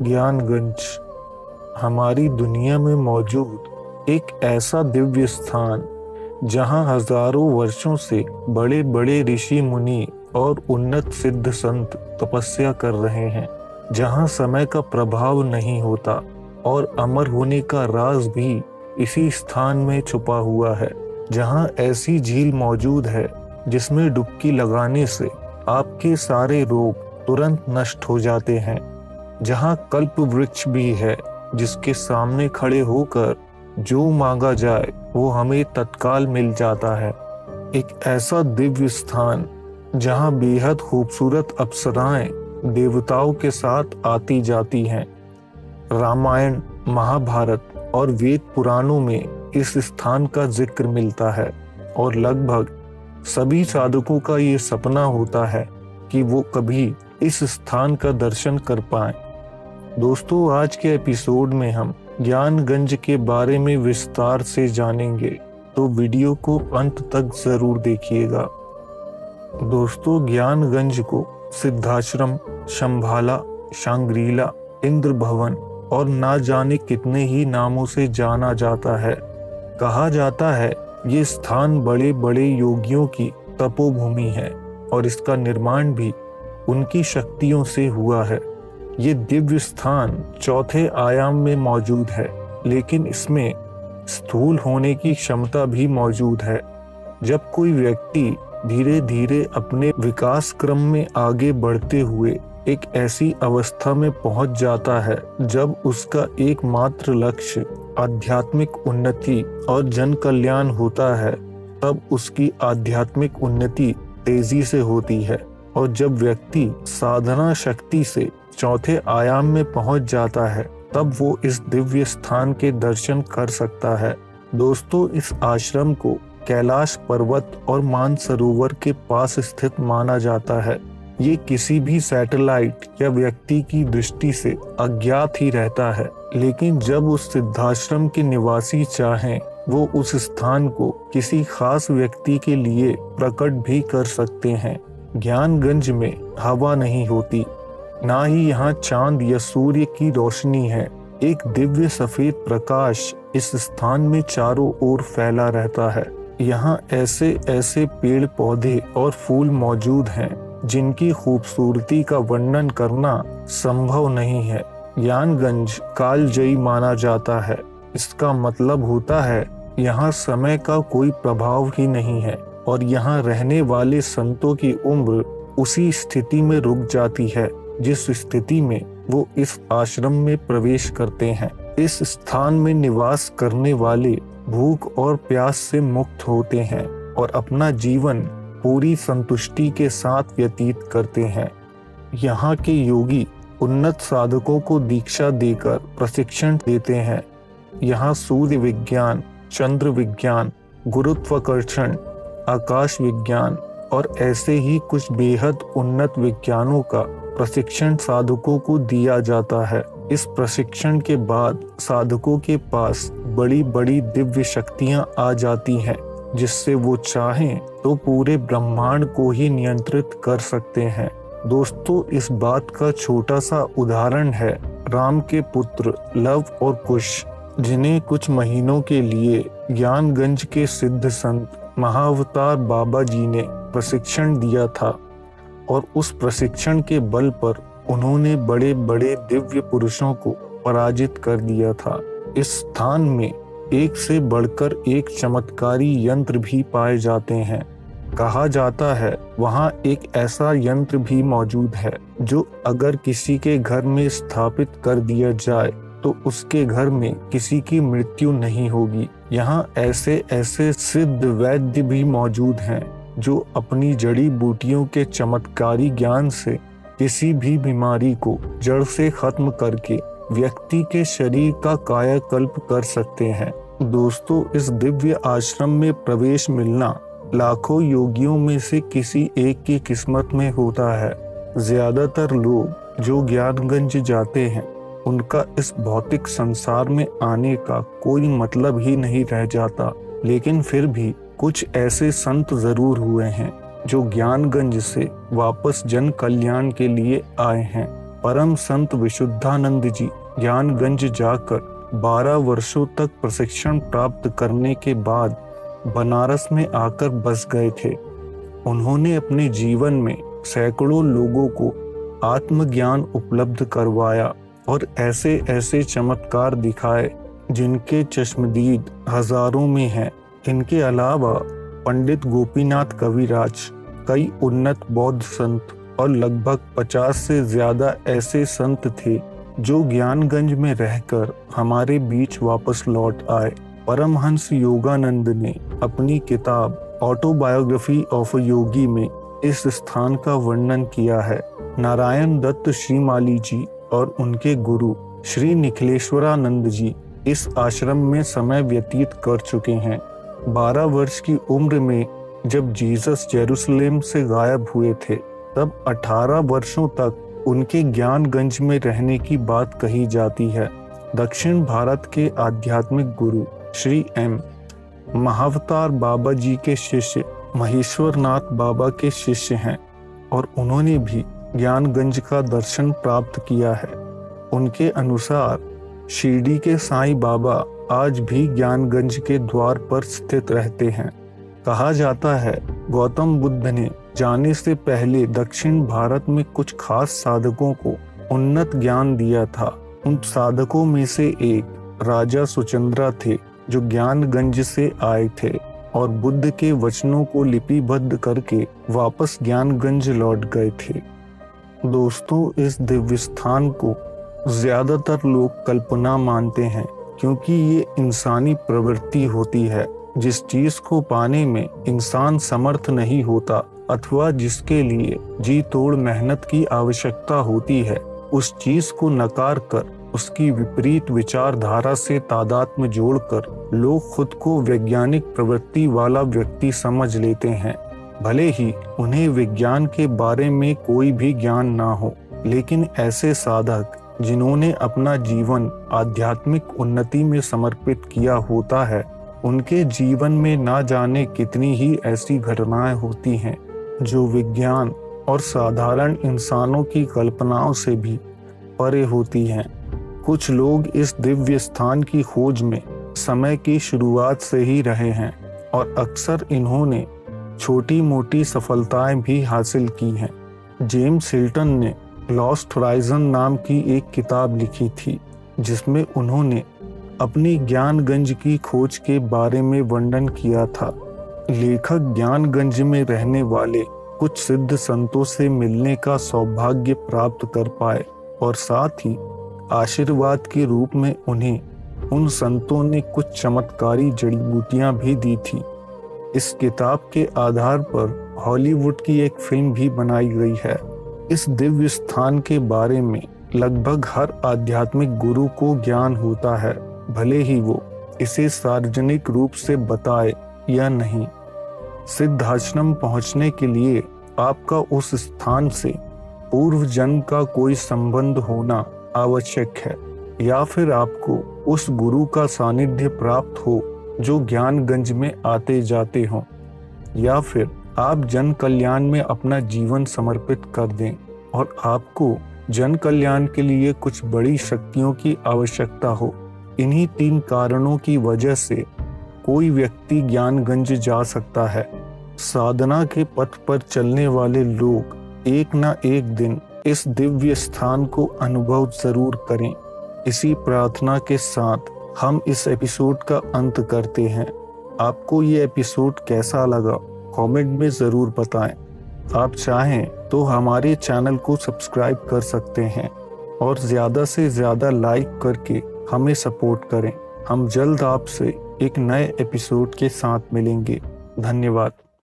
ज्ञानगंज हमारी दुनिया में मौजूद एक ऐसा दिव्य स्थान जहां हजारों वर्षों से बड़े बड़े ऋषि मुनि और उन्नत सिद्ध संत तपस्या कर रहे हैं, जहां समय का प्रभाव नहीं होता और अमर होने का राज भी इसी स्थान में छुपा हुआ है, जहां ऐसी झील मौजूद है जिसमें डुबकी लगाने से आपके सारे रोग तुरंत नष्ट हो जाते हैं, जहां कल्प वृक्ष भी है जिसके सामने खड़े होकर जो मांगा जाए वो हमें तत्काल मिल जाता है। एक ऐसा दिव्य स्थान जहां बेहद खूबसूरत अप्सराएं देवताओं के साथ आती जाती हैं। रामायण, महाभारत और वेद पुराणों में इस स्थान का जिक्र मिलता है और लगभग सभी साधकों का ये सपना होता है कि वो कभी इस स्थान का दर्शन कर पाएं। दोस्तों, आज के एपिसोड में हम ज्ञानगंज के बारे में विस्तार से जानेंगे, तो वीडियो को अंत तक जरूर देखिएगा। दोस्तों, ज्ञानगंज को सिद्धाश्रम, शंभाला, शांग्रीला, इंद्र भवन और ना जाने कितने ही नामों से जाना जाता है। कहा जाता है ये स्थान बड़े बड़े योगियों की तपोभूमि है और इसका निर्माण भी उनकी शक्तियों से हुआ है। ये दिव्य स्थान चौथे आयाम में मौजूद है, लेकिन इसमें स्थूल होने की क्षमता भी मौजूद है। जब कोई व्यक्ति धीरे धीरे अपने विकास क्रम में आगे बढ़ते हुए एक ऐसी अवस्था में पहुंच जाता है जब उसका एकमात्र लक्ष्य आध्यात्मिक उन्नति और जन कल्याण होता है, तब उसकी आध्यात्मिक उन्नति तेजी से होती है। और जब व्यक्ति साधना शक्ति से चौथे आयाम में पहुंच जाता है, तब वो इस दिव्य स्थान के दर्शन कर सकता है। दोस्तों, इस आश्रम को कैलाश पर्वत और मानसरोवर के पास स्थित माना जाता है। ये किसी भी सैटेलाइट या व्यक्ति की दृष्टि से अज्ञात ही रहता है, लेकिन जब उस सिद्धाश्रम के निवासी चाहें, वो उस स्थान को किसी खास व्यक्ति के लिए प्रकट भी कर सकते हैं। ज्ञानगंज में हवा नहीं होती, ना ही यहाँ चांद या सूर्य की रोशनी है। एक दिव्य सफेद प्रकाश इस स्थान में चारों ओर फैला रहता है। यहाँ ऐसे ऐसे पेड़ पौधे और फूल मौजूद हैं जिनकी खूबसूरती का वर्णन करना संभव नहीं है। ज्ञानगंज कालजयी माना जाता है। इसका मतलब होता है यहाँ समय का कोई प्रभाव ही नहीं है और यहाँ रहने वाले संतों की उम्र उसी स्थिति में रुक जाती है जिस स्थिति में वो इस आश्रम में प्रवेश करते हैं। इस स्थान में निवास करने वाले भूख और प्यास से मुक्त होते हैं और अपना जीवन पूरी संतुष्टि के साथ व्यतीत करते हैं। यहाँ के योगी उन्नत साधकों को दीक्षा देकर प्रशिक्षण देते हैं। यहाँ सूर्य विज्ञान, चंद्र विज्ञान, गुरुत्वाकर्षण, आकाश विज्ञान और ऐसे ही कुछ बेहद उन्नत विज्ञानों का प्रशिक्षण साधकों को दिया जाता है। इस प्रशिक्षण के बाद साधकों के पास बड़ी बड़ी दिव्य शक्तियां आ जाती हैं, जिससे वो चाहें तो पूरे ब्रह्मांड को ही नियंत्रित कर सकते हैं। दोस्तों, इस बात का छोटा सा उदाहरण है राम के पुत्र लव और कुश, जिन्हें कुछ महीनों के लिए ज्ञानगंज के सिद्ध संत महाअवतार बाबा जी ने प्रशिक्षण दिया था और उस प्रशिक्षण के बल पर उन्होंने बड़े बड़े दिव्य पुरुषों को पराजित कर दिया था। इस स्थान में एक से बढ़कर एक चमत्कारी यंत्र भी पाए जाते हैं। कहा जाता है वहाँ एक ऐसा यंत्र भी मौजूद है जो अगर किसी के घर में स्थापित कर दिया जाए तो उसके घर में किसी की मृत्यु नहीं होगी। यहाँ ऐसे ऐसे सिद्ध वैद्य भी मौजूद हैं जो अपनी जड़ी बूटियों के चमत्कारी ज्ञान से किसी भी बीमारी को जड़ से खत्म करके व्यक्ति के शरीर का कायाकल्प कर सकते हैं। दोस्तों, इस दिव्य आश्रम में प्रवेश मिलना लाखों योगियों में से किसी एक की किस्मत में होता है। ज्यादातर लोग जो ज्ञानगंज जाते हैं उनका इस भौतिक संसार में आने का कोई मतलब ही नहीं रह जाता, लेकिन फिर भी कुछ ऐसे संत जरूर हुए हैं जो ज्ञानगंज से वापस जन कल्याण के लिए आए हैं। परम संत विशुद्धानंद जी ज्ञानगंज जाकर 12 वर्षों तक प्रशिक्षण प्राप्त करने के बाद बनारस में आकर बस गए थे। उन्होंने अपने जीवन में सैकड़ों लोगों को आत्मज्ञान उपलब्ध करवाया और ऐसे ऐसे चमत्कार दिखाए जिनके चश्मदीद हजारों में हैं। इनके अलावा पंडित गोपीनाथ कविराज, कई उन्नत बौद्ध संत और लगभग 50 से ज्यादा ऐसे संत थे जो ज्ञानगंज में रहकर हमारे बीच वापस लौट आए। परमहंस योगानंद ने अपनी किताब ऑटोबायोग्राफी ऑफ अ योगी में इस स्थान का वर्णन किया है। नारायण दत्त श्रीमाली जी और उनके गुरु श्री निखिलेश्वरानंद जी इस आश्रम में समय व्यतीत कर चुके हैं। 12 वर्ष की उम्र में जब जीसस जेरूसलेम से गायब हुए थे, तब 18 वर्षों तक उनके ज्ञानगंज में रहने की बात कही जाती है। दक्षिण भारत के आध्यात्मिक गुरु श्री एम महावतार बाबा जी के शिष्य महेश्वरनाथ बाबा के शिष्य हैं और उन्होंने भी ज्ञानगंज का दर्शन प्राप्त किया है। उनके अनुसार शिरडी के साईं बाबा आज भी ज्ञानगंज के द्वार पर स्थित रहते हैं। कहा जाता है गौतम बुद्ध ने जाने से पहले दक्षिण भारत में कुछ खास साधकों को उन्नत ज्ञान दिया था। उन साधकों में से एक राजा सुचंद्रा थे जो ज्ञानगंज से आए थे और बुद्ध के वचनों को लिपिबद्ध करके वापस ज्ञानगंज लौट गए थे। दोस्तों, इस दिव्य स्थान को ज्यादातर लोग कल्पना मानते हैं क्योंकि ये इंसानी प्रवृत्ति होती है। जिस चीज को पाने में इंसान समर्थ नहीं होता अथवा जिसके लिए जी तोड़ मेहनत की आवश्यकता होती है, उस चीज को नकार कर उसकी विपरीत विचारधारा से तादात्म्य जोड़कर लोग खुद को वैज्ञानिक प्रवृत्ति वाला व्यक्ति समझ लेते हैं। भले ही उन्हें विज्ञान के बारे में कोई भी ज्ञान ना हो, लेकिन ऐसे साधक जिन्होंने अपना जीवन आध्यात्मिक उन्नति में समर्पित किया होता है, उनके जीवन में ना जाने कितनी ही ऐसी घटनाएं होती हैं जो विज्ञान और साधारण इंसानों की कल्पनाओं से भी परे होती हैं। कुछ लोग इस दिव्य स्थान की खोज में समय की शुरुआत से ही रहे हैं और अक्सर इन्होंने छोटी मोटी सफलताएं भी हासिल की हैं। जेम्स हिल्टन ने लॉस्ट होराइजन नाम की एक किताब लिखी थी जिसमें उन्होंने अपनी ज्ञानगंज की खोज के बारे में वर्णन किया था। लेखक ज्ञानगंज में रहने वाले कुछ सिद्ध संतों से मिलने का सौभाग्य प्राप्त कर पाए और साथ ही आशीर्वाद के रूप में उन्हें उन संतों ने कुछ चमत्कारी जड़ी बूटियां भी दी थी। इस किताब के आधार पर हॉलीवुड की एक फिल्म भी बनाई गई है। इस दिव्य स्थान के बारे में लगभग हर आध्यात्मिक गुरु को ज्ञान होता है, भले ही वो इसे सार्वजनिक रूप से बताए या नहीं। सिद्धाश्रम पहुंचने के लिए आपका उस स्थान से पूर्व जन्म का कोई संबंध होना आवश्यक है, या फिर आपको उस गुरु का सानिध्य प्राप्त हो जो ज्ञानगंज में आते जाते हों, या फिर आप जन कल्याण में अपना जीवन समर्पित कर दें और आपको जन कल्याण के लिए कुछ बड़ी शक्तियों की आवश्यकता हो। इन्हीं 3 कारणों की वजह से कोई व्यक्ति ज्ञानगंज जा सकता है। साधना के पथ पर चलने वाले लोग एक ना एक दिन इस दिव्य स्थान को अनुभव जरूर करें। इसी प्रार्थना के साथ हम इस एपिसोड का अंत करते हैं। आपको ये एपिसोड कैसा लगा कमेंट में ज़रूर बताएं। आप चाहें तो हमारे चैनल को सब्सक्राइब कर सकते हैं और ज़्यादा से ज़्यादा लाइक करके हमें सपोर्ट करें। हम जल्द आपसे एक नए एपिसोड के साथ मिलेंगे। धन्यवाद।